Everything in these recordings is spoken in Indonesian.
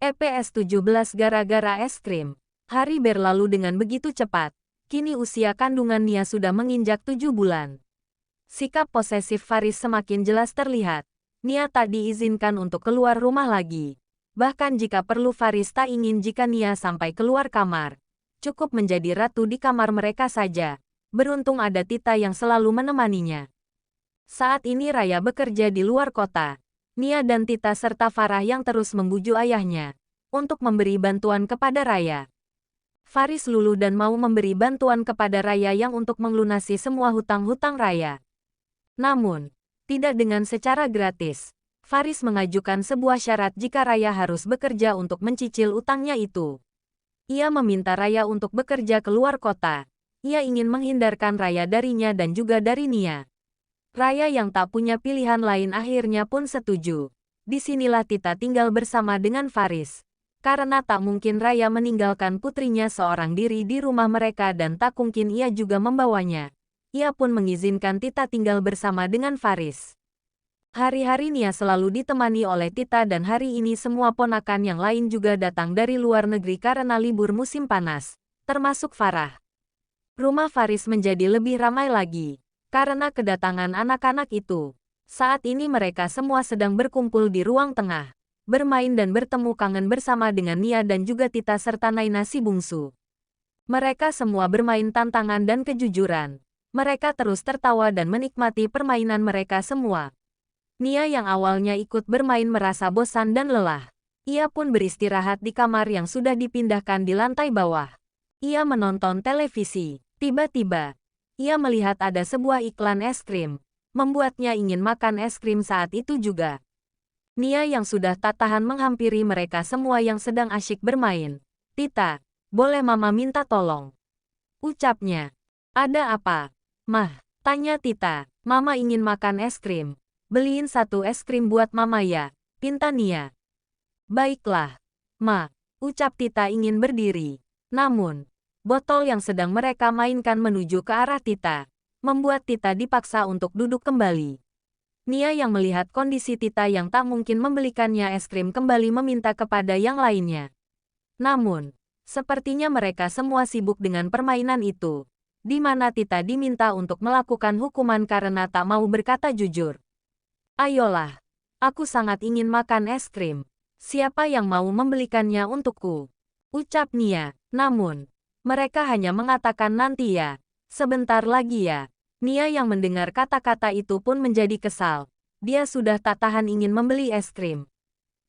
EPS 17 gara-gara es krim. Hari berlalu dengan begitu cepat. Kini usia kandungan Nia sudah menginjak 7 bulan. Sikap posesif Faris semakin jelas terlihat. Nia tak diizinkan untuk keluar rumah lagi. Bahkan jika perlu Faris tak ingin jika Nia sampai keluar kamar. Cukup menjadi ratu di kamar mereka saja. Beruntung ada Tita yang selalu menemaninya. Saat ini Raya bekerja di luar kota. Nia dan Tita serta Farah yang terus membujuk ayahnya untuk memberi bantuan kepada Raya. Faris luluh dan mau memberi bantuan kepada Raya yang untuk melunasi semua hutang-hutang Raya. Namun, tidak dengan secara gratis. Faris mengajukan sebuah syarat jika Raya harus bekerja untuk mencicil utangnya itu. Ia meminta Raya untuk bekerja keluar kota. Ia ingin menghindarkan Raya darinya dan juga dari Nia. Raya yang tak punya pilihan lain akhirnya pun setuju. Disinilah Tita tinggal bersama dengan Faris. Karena tak mungkin Raya meninggalkan putrinya seorang diri di rumah mereka dan tak mungkin ia juga membawanya. Ia pun mengizinkan Tita tinggal bersama dengan Faris. Hari-hari Nia selalu ditemani oleh Tita dan hari ini semua ponakan yang lain juga datang dari luar negeri karena libur musim panas, termasuk Farah. Rumah Faris menjadi lebih ramai lagi. Karena kedatangan anak-anak itu, saat ini mereka semua sedang berkumpul di ruang tengah, bermain dan bertemu kangen bersama dengan Nia dan juga Tita serta Naina si bungsu. Mereka semua bermain tantangan dan kejujuran. Mereka terus tertawa dan menikmati permainan mereka semua. Nia yang awalnya ikut bermain merasa bosan dan lelah. Ia pun beristirahat di kamar yang sudah dipindahkan di lantai bawah. Ia menonton televisi. Tiba-tiba, ia melihat ada sebuah iklan es krim, membuatnya ingin makan es krim saat itu juga. Nia yang sudah tak tahan menghampiri mereka semua yang sedang asyik bermain. Tita, boleh mama minta tolong? Ucapnya. Ada apa? Mah, tanya Tita. Mama ingin makan es krim. Beliin satu es krim buat mama ya, pinta Nia. Baiklah. Ma, ucap Tita ingin berdiri. Namun, botol yang sedang mereka mainkan menuju ke arah Tita, membuat Tita dipaksa untuk duduk kembali. Nia yang melihat kondisi Tita yang tak mungkin membelikannya es krim kembali meminta kepada yang lainnya. Namun, sepertinya mereka semua sibuk dengan permainan itu, di mana Tita diminta untuk melakukan hukuman karena tak mau berkata jujur. Ayolah, aku sangat ingin makan es krim. Siapa yang mau membelikannya untukku? Ucap Nia, namun mereka hanya mengatakan nanti ya, sebentar lagi ya. Nia yang mendengar kata-kata itu pun menjadi kesal. Dia sudah tak tahan ingin membeli es krim.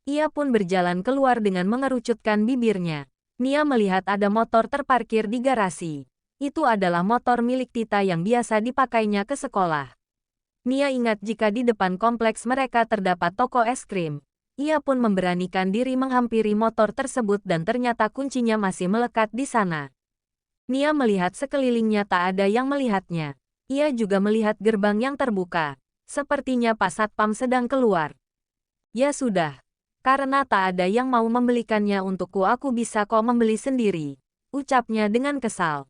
Ia pun berjalan keluar dengan mengerucutkan bibirnya. Nia melihat ada motor terparkir di garasi. Itu adalah motor milik Tita yang biasa dipakainya ke sekolah. Nia ingat jika di depan kompleks mereka terdapat toko es krim. Ia pun memberanikan diri menghampiri motor tersebut dan ternyata kuncinya masih melekat di sana. Nia melihat sekelilingnya tak ada yang melihatnya. Ia juga melihat gerbang yang terbuka. Sepertinya Pak Satpam sedang keluar. Ya sudah. Karena tak ada yang mau membelikannya untukku aku bisa kok membeli sendiri. Ucapnya dengan kesal.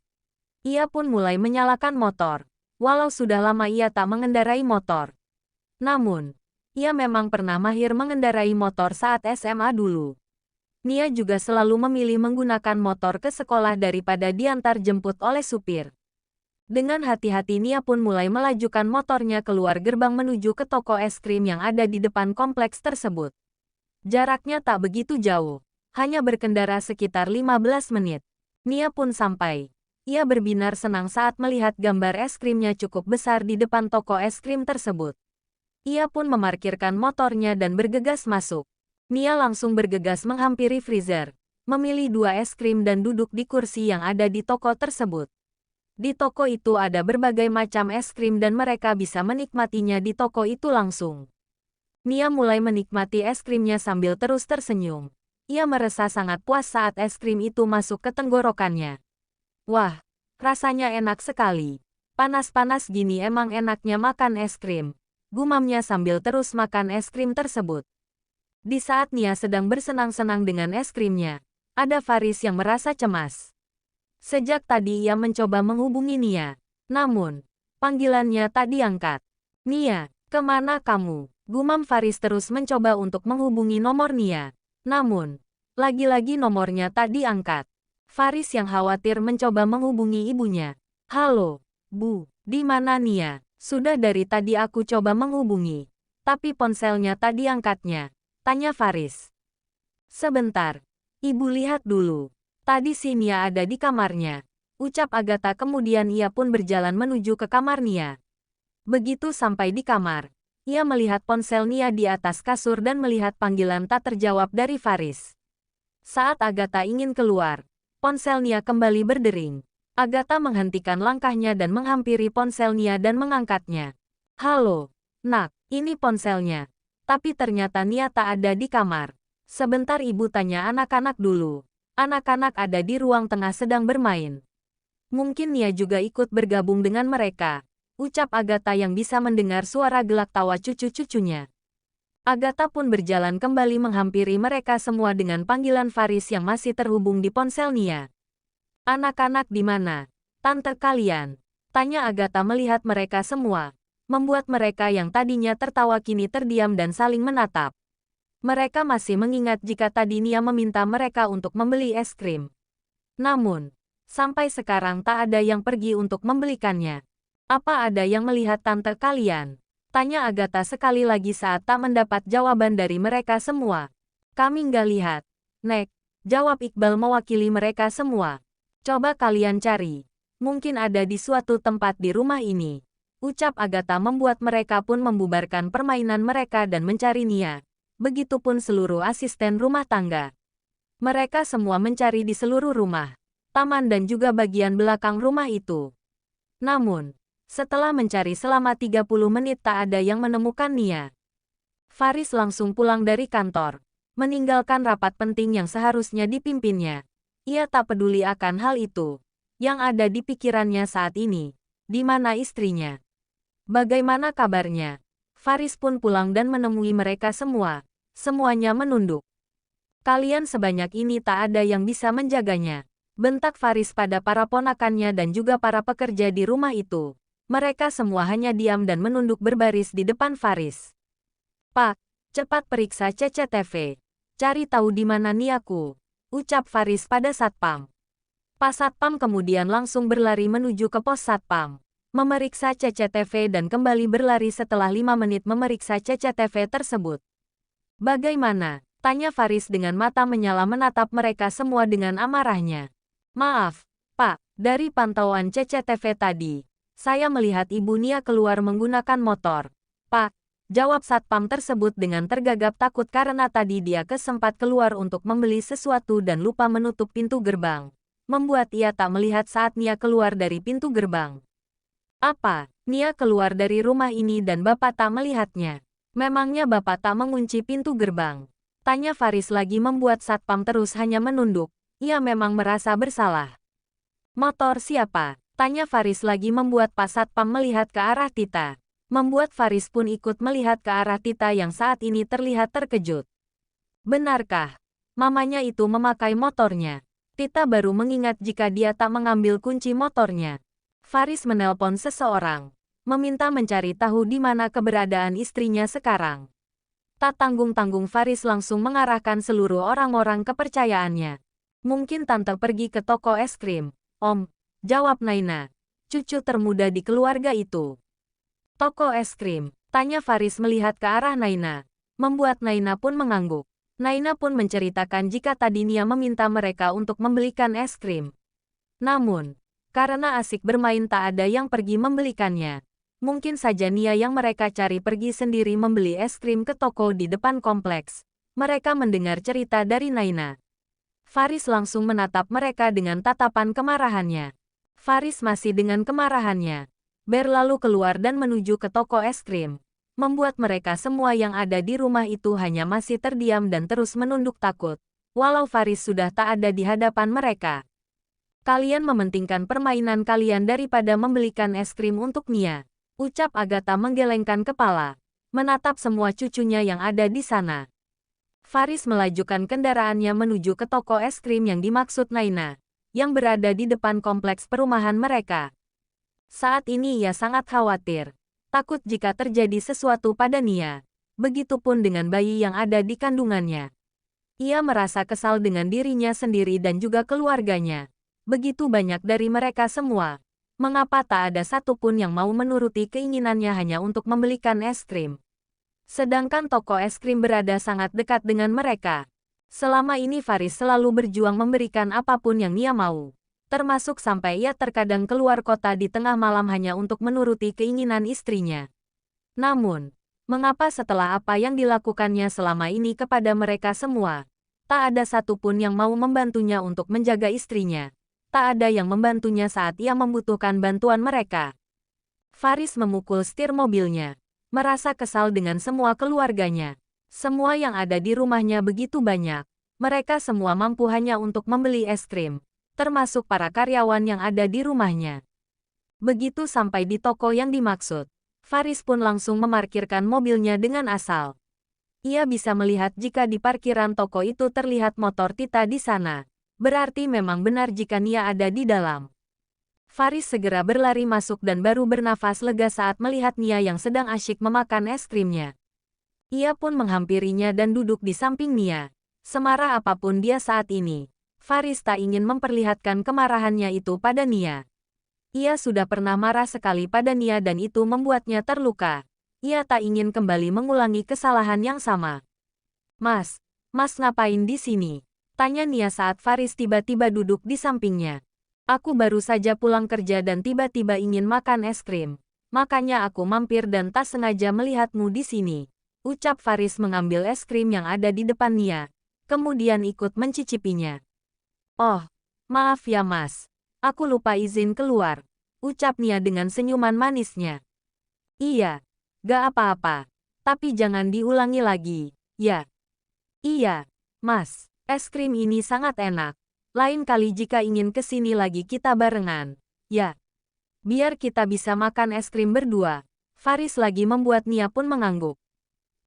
Ia pun mulai menyalakan motor. Walau sudah lama ia tak mengendarai motor. Namun, ia memang pernah mahir mengendarai motor saat SMA dulu. Nia juga selalu memilih menggunakan motor ke sekolah daripada diantar jemput oleh supir. Dengan hati-hati Nia pun mulai melajukan motornya keluar gerbang menuju ke toko es krim yang ada di depan kompleks tersebut. Jaraknya tak begitu jauh, hanya berkendara sekitar 15 menit. Nia pun sampai. Ia berbinar senang saat melihat gambar es krimnya cukup besar di depan toko es krim tersebut. Ia pun memarkirkan motornya dan bergegas masuk. Nia langsung bergegas menghampiri freezer, memilih 2 es krim dan duduk di kursi yang ada di toko tersebut. Di toko itu ada berbagai macam es krim dan mereka bisa menikmatinya di toko itu langsung. Nia mulai menikmati es krimnya sambil terus tersenyum. Ia merasa sangat puas saat es krim itu masuk ke tenggorokannya. Wah, rasanya enak sekali. Panas-panas gini emang enaknya makan es krim. Gumamnya sambil terus makan es krim tersebut. Di saat Nia sedang bersenang-senang dengan es krimnya, ada Faris yang merasa cemas. Sejak tadi ia mencoba menghubungi Nia, namun panggilannya tak diangkat. Nia, kemana kamu? Gumam Faris terus mencoba untuk menghubungi nomor Nia. Namun, Lagi-lagi nomornya tak diangkat. Faris yang khawatir mencoba menghubungi ibunya. Halo, Bu, di mana Nia? Sudah dari tadi aku coba menghubungi. Tapi ponselnya tak diangkatnya. Tanya Faris. Sebentar. Ibu lihat dulu. Tadi si Nia ada di kamarnya. Ucap Agatha kemudian ia pun berjalan menuju ke kamar Nia. Begitu sampai di kamar, ia melihat ponsel Nia di atas kasur dan melihat panggilan tak terjawab dari Faris. Saat Agatha ingin keluar, ponsel Nia kembali berdering. Agatha menghentikan langkahnya dan menghampiri ponsel Nia dan mengangkatnya. Halo, nak, ini ponselnya. Tapi ternyata Nia tak ada di kamar. Sebentar ibu tanya anak-anak dulu. Anak-anak ada di ruang tengah sedang bermain. Mungkin Nia juga ikut bergabung dengan mereka. Ucap Agatha yang bisa mendengar suara gelak tawa cucu-cucunya. Agatha pun berjalan kembali menghampiri mereka semua dengan panggilan Faris yang masih terhubung di ponsel Nia. Anak-anak di mana? Tante kalian? Tanya Agatha melihat mereka semua. Membuat mereka yang tadinya tertawa kini terdiam dan saling menatap. Mereka masih mengingat jika tadi Nia meminta mereka untuk membeli es krim. Namun, sampai sekarang tak ada yang pergi untuk membelikannya. Apa ada yang melihat tante kalian? Tanya Agatha sekali lagi saat tak mendapat jawaban dari mereka semua. Kami nggak lihat. Nek, jawab Iqbal mewakili mereka semua. Coba kalian cari. Mungkin ada di suatu tempat di rumah ini. Ucap Agatha membuat mereka pun membubarkan permainan mereka dan mencari Nia. Begitupun seluruh asisten rumah tangga. Mereka semua mencari di seluruh rumah, taman dan juga bagian belakang rumah itu. Namun, setelah mencari selama 30 menit tak ada yang menemukan Nia. Faris langsung pulang dari kantor, meninggalkan rapat penting yang seharusnya dipimpinnya. Ia tak peduli akan hal itu. Yang ada di pikirannya saat ini, di mana istrinya? Bagaimana kabarnya? Faris pun pulang dan menemui mereka semua. Semuanya menunduk. Kalian sebanyak ini tak ada yang bisa menjaganya. Bentak Faris pada para ponakannya dan juga para pekerja di rumah itu. Mereka semua hanya diam dan menunduk berbaris di depan Faris. Pak, cepat periksa CCTV. Cari tahu di mana Niaku. Ucap Faris pada Satpam. Pak Satpam kemudian langsung berlari menuju ke pos Satpam. Memeriksa CCTV dan kembali berlari setelah 5 menit memeriksa CCTV tersebut. Bagaimana? Tanya Faris dengan mata menyala menatap mereka semua dengan amarahnya. Maaf, Pak, dari pantauan CCTV tadi, saya melihat Ibu Nia keluar menggunakan motor. Pak, jawab Satpam tersebut dengan tergagap takut karena tadi dia kesempat keluar untuk membeli sesuatu dan lupa menutup pintu gerbang. Membuat ia tak melihat saat Nia keluar dari pintu gerbang. Apa? Nia keluar dari rumah ini dan Bapak tak melihatnya. Memangnya Bapak tak mengunci pintu gerbang? Tanya Faris lagi membuat Satpam terus hanya menunduk. Ia memang merasa bersalah. Motor siapa? Tanya Faris lagi membuat Pak Satpam melihat ke arah Tita. Membuat Faris pun ikut melihat ke arah Tita yang saat ini terlihat terkejut. Benarkah? Mamanya itu memakai motornya. Tita baru mengingat jika dia tak mengambil kunci motornya. Faris menelpon seseorang. Meminta mencari tahu di mana keberadaan istrinya sekarang. Tak tanggung-tanggung Faris langsung mengarahkan seluruh orang-orang kepercayaannya. Mungkin tante pergi ke toko es krim. Om, jawab Naina, cucu termuda di keluarga itu. Toko es krim, tanya Faris melihat ke arah Naina. Membuat Naina pun mengangguk. Naina pun menceritakan jika tadi Nia meminta mereka untuk membelikan es krim. Namun, karena asik bermain tak ada yang pergi membelikannya. Mungkin saja Nia yang mereka cari pergi sendiri membeli es krim ke toko di depan kompleks. Mereka mendengar cerita dari Naina. Faris langsung menatap mereka dengan tatapan kemarahannya. Faris masih dengan kemarahannya. Berlalu keluar dan menuju ke toko es krim. Membuat mereka semua yang ada di rumah itu hanya masih terdiam dan terus menunduk takut. Walau Faris sudah tak ada di hadapan mereka. Kalian mementingkan permainan kalian daripada membelikan es krim untuk Nia. Ucap Agatha menggelengkan kepala. Menatap semua cucunya yang ada di sana. Faris melajukan kendaraannya menuju ke toko es krim yang dimaksud Naina, yang berada di depan kompleks perumahan mereka. Saat ini ia sangat khawatir, takut jika terjadi sesuatu pada Nia. Begitupun dengan bayi yang ada di kandungannya. Ia merasa kesal dengan dirinya sendiri dan juga keluarganya. Begitu banyak dari mereka semua. Mengapa tak ada satupun yang mau menuruti keinginannya hanya untuk membelikan es krim? Sedangkan toko es krim berada sangat dekat dengan mereka. Selama ini Faris selalu berjuang memberikan apapun yang Nia mau. Termasuk sampai ia terkadang keluar kota di tengah malam hanya untuk menuruti keinginan istrinya. Namun, mengapa setelah apa yang dilakukannya selama ini kepada mereka semua, tak ada satupun yang mau membantunya untuk menjaga istrinya? Tak ada yang membantunya saat ia membutuhkan bantuan mereka. Faris memukul setir mobilnya, merasa kesal dengan semua keluarganya. Semua yang ada di rumahnya begitu banyak. Mereka semua mampu hanya untuk membeli es krim, termasuk para karyawan yang ada di rumahnya. Begitu sampai di toko yang dimaksud, Faris pun langsung memarkirkan mobilnya dengan asal. Ia bisa melihat jika di parkiran toko itu terlihat motor Tita di sana. Berarti memang benar jika Nia ada di dalam. Faris segera berlari masuk dan baru bernafas lega saat melihat Nia yang sedang asyik memakan es krimnya. Ia pun menghampirinya dan duduk di samping Nia. Semarah apapun dia saat ini, Faris tak ingin memperlihatkan kemarahannya itu pada Nia. Ia sudah pernah marah sekali pada Nia dan itu membuatnya terluka. Ia tak ingin kembali mengulangi kesalahan yang sama. Mas ngapain di sini? Tanya Nia saat Faris tiba-tiba duduk di sampingnya. Aku baru saja pulang kerja dan tiba-tiba ingin makan es krim. Makanya aku mampir dan tak sengaja melihatmu di sini. Ucap Faris mengambil es krim yang ada di depan Nia. Kemudian ikut mencicipinya. Oh, maaf ya mas. Aku lupa izin keluar. Ucap Nia dengan senyuman manisnya. Iya, gak apa-apa. Tapi jangan diulangi lagi, ya. Iya, mas. Es krim ini sangat enak. Lain kali jika ingin kesini lagi kita barengan, ya. Biar kita bisa makan es krim berdua. Faris lagi membuat Nia pun mengangguk.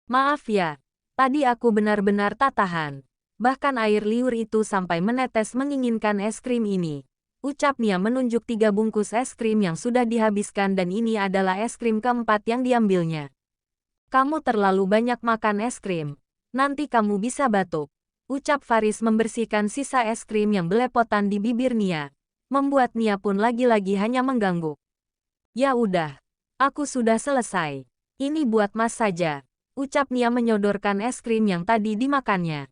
Maaf ya, tadi aku benar-benar tak tahan. Bahkan air liur itu sampai menetes menginginkan es krim ini. Ucap Nia menunjuk 3 bungkus es krim yang sudah dihabiskan dan ini adalah es krim keempat yang diambilnya. Kamu terlalu banyak makan es krim. Nanti kamu bisa batuk. Ucap Faris membersihkan sisa es krim yang belepotan di bibir Nia. Membuat Nia pun lagi-lagi hanya mengganggu. Ya udah, aku sudah selesai. Ini buat mas saja. Ucap Nia menyodorkan es krim yang tadi dimakannya.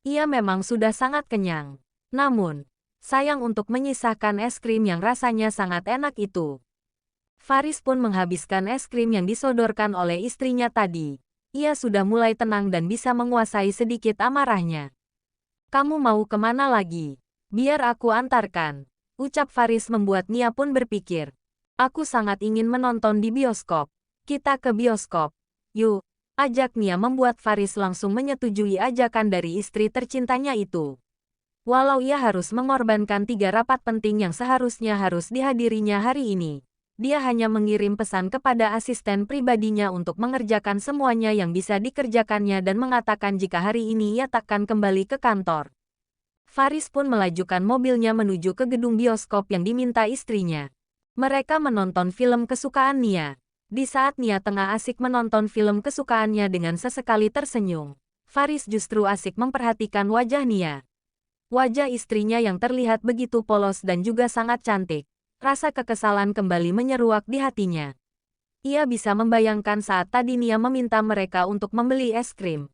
Ia memang sudah sangat kenyang. Namun, sayang untuk menyisahkan es krim yang rasanya sangat enak itu. Faris pun menghabiskan es krim yang disodorkan oleh istrinya tadi. Ia sudah mulai tenang dan bisa menguasai sedikit amarahnya. Kamu mau kemana lagi? Biar aku antarkan. Ucap Faris membuat Nia pun berpikir. Aku sangat ingin menonton di bioskop. Kita ke bioskop. Yuk. Ajak Nia membuat Faris langsung menyetujui ajakan dari istri tercintanya itu. Walau ia harus mengorbankan 3 rapat penting yang seharusnya harus dihadirinya hari ini, dia hanya mengirim pesan kepada asisten pribadinya untuk mengerjakan semuanya yang bisa dikerjakannya dan mengatakan jika hari ini ia takkan kembali ke kantor. Faris pun melajukan mobilnya menuju ke gedung bioskop yang diminta istrinya. Mereka menonton film kesukaan Nia. Di saat Nia tengah asik menonton film kesukaannya dengan sesekali tersenyum, Faris justru asik memperhatikan wajah Nia. Wajah istrinya yang terlihat begitu polos dan juga sangat cantik. Rasa kekesalan kembali menyeruak di hatinya. Ia bisa membayangkan saat tadi Nia meminta mereka untuk membeli es krim.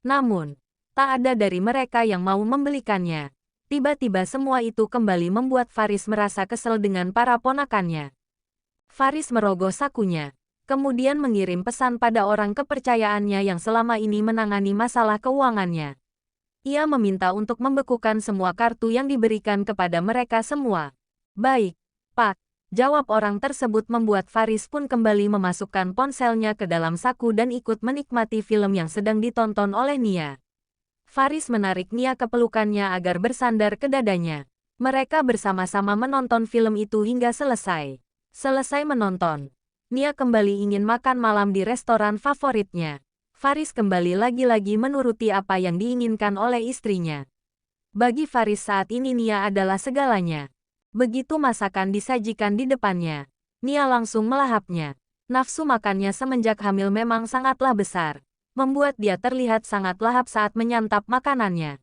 Namun, tak ada dari mereka yang mau membelikannya. Tiba-tiba semua itu kembali membuat Faris merasa kesal dengan para ponakannya. Faris merogoh sakunya, kemudian mengirim pesan pada orang kepercayaannya yang selama ini menangani masalah keuangannya. Ia meminta untuk membekukan semua kartu yang diberikan kepada mereka semua. Baik, Pak. Jawab orang tersebut membuat Faris pun kembali memasukkan ponselnya ke dalam saku dan ikut menikmati film yang sedang ditonton oleh Nia. Faris menarik Nia ke pelukannya agar bersandar ke dadanya. Mereka bersama-sama menonton film itu hingga selesai. Selesai menonton, Nia kembali ingin makan malam di restoran favoritnya. Faris kembali lagi-lagi menuruti apa yang diinginkan oleh istrinya. Bagi Faris saat ini Nia adalah segalanya. Begitu masakan disajikan di depannya, Nia langsung melahapnya. Nafsu makannya semenjak hamil memang sangatlah besar. membuat dia terlihat sangat lahap saat menyantap makanannya.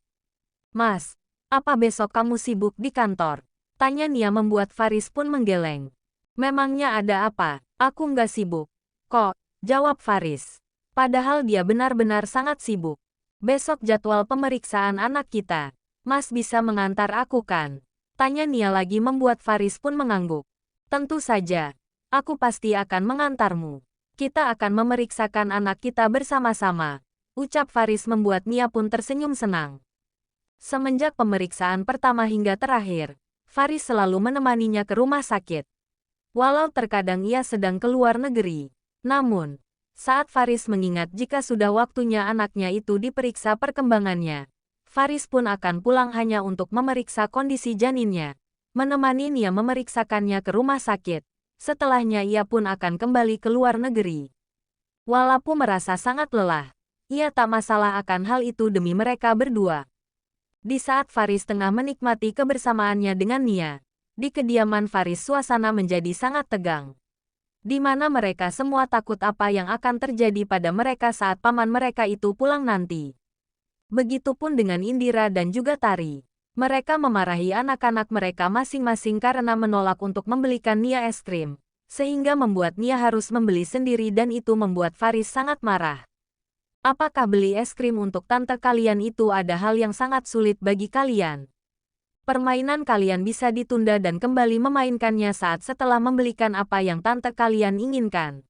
"Mas, apa besok kamu sibuk di kantor?" tanya Nia membuat Faris pun menggeleng. "Memangnya ada apa? Aku nggak sibuk kok," jawab Faris. Padahal dia benar-benar sangat sibuk. "Besok jadwal pemeriksaan anak kita. Mas bisa mengantar aku kan?" tanya Nia lagi membuat Faris pun mengangguk. "Tentu saja. Aku pasti akan mengantarmu. Kita akan memeriksakan anak kita bersama-sama," ucap Faris membuat Nia pun tersenyum senang. Semenjak pemeriksaan pertama hingga terakhir, Faris selalu menemaninya ke rumah sakit. Walau terkadang ia sedang keluar negeri. Namun, saat Faris mengingat jika sudah waktunya anaknya itu diperiksa perkembangannya, Faris pun akan pulang hanya untuk memeriksa kondisi janinnya. Menemani Nia memeriksakannya ke rumah sakit. Setelahnya ia pun akan kembali ke luar negeri. Walaupun merasa sangat lelah, ia tak masalah akan hal itu demi mereka berdua. Di saat Faris tengah menikmati kebersamaannya dengan Nia, di kediaman Faris suasana menjadi sangat tegang. Di mana mereka semua takut apa yang akan terjadi pada mereka saat paman mereka itu pulang nanti. Begitupun dengan Indira dan juga Tari. Mereka memarahi anak-anak mereka masing-masing karena menolak untuk membelikan Nia es krim, sehingga membuat Nia harus membeli sendiri dan itu membuat Faris sangat marah. "Apakah beli es krim untuk tante kalian itu ada hal yang sangat sulit bagi kalian? Permainan kalian bisa ditunda dan kembali memainkannya saat setelah membelikan apa yang tante kalian inginkan.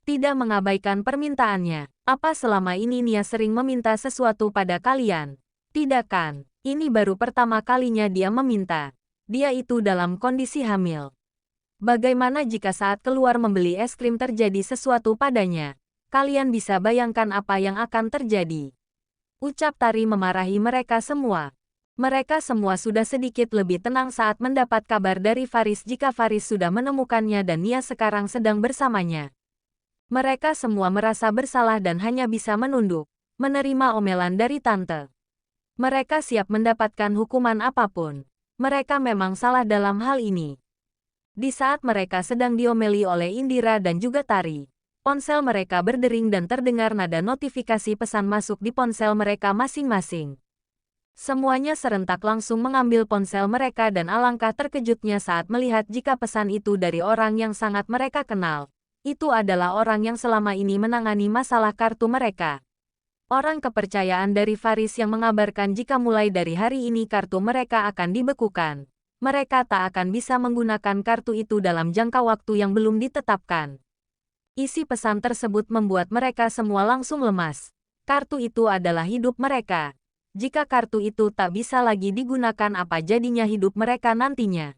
Tidak mengabaikan permintaannya. Apa selama ini Nia sering meminta sesuatu pada kalian? Tidak kan? Ini baru pertama kalinya dia meminta. Dia itu dalam kondisi hamil. Bagaimana jika saat keluar membeli es krim terjadi sesuatu padanya? Kalian bisa bayangkan apa yang akan terjadi," ucap Tari memarahi mereka semua. Mereka semua sudah sedikit lebih tenang saat mendapat kabar dari Faris jika Faris sudah menemukannya dan Nia sekarang sedang bersamanya. Mereka semua merasa bersalah dan hanya bisa menunduk, menerima omelan dari tante. Mereka siap mendapatkan hukuman apapun. Mereka memang salah dalam hal ini. Di saat mereka sedang diomeli oleh Indira dan juga Tari, ponsel mereka berdering dan terdengar nada notifikasi pesan masuk di ponsel mereka masing-masing. Semuanya serentak langsung mengambil ponsel mereka dan alangkah terkejutnya saat melihat jika pesan itu dari orang yang sangat mereka kenal. Itu adalah orang yang selama ini menangani masalah kartu mereka. Orang kepercayaan dari Faris yang mengabarkan jika mulai dari hari ini kartu mereka akan dibekukan. Mereka tak akan bisa menggunakan kartu itu dalam jangka waktu yang belum ditetapkan. Isi pesan tersebut membuat mereka semua langsung lemas. Kartu itu adalah hidup mereka. Jika kartu itu tak bisa lagi digunakan, apa jadinya hidup mereka nantinya?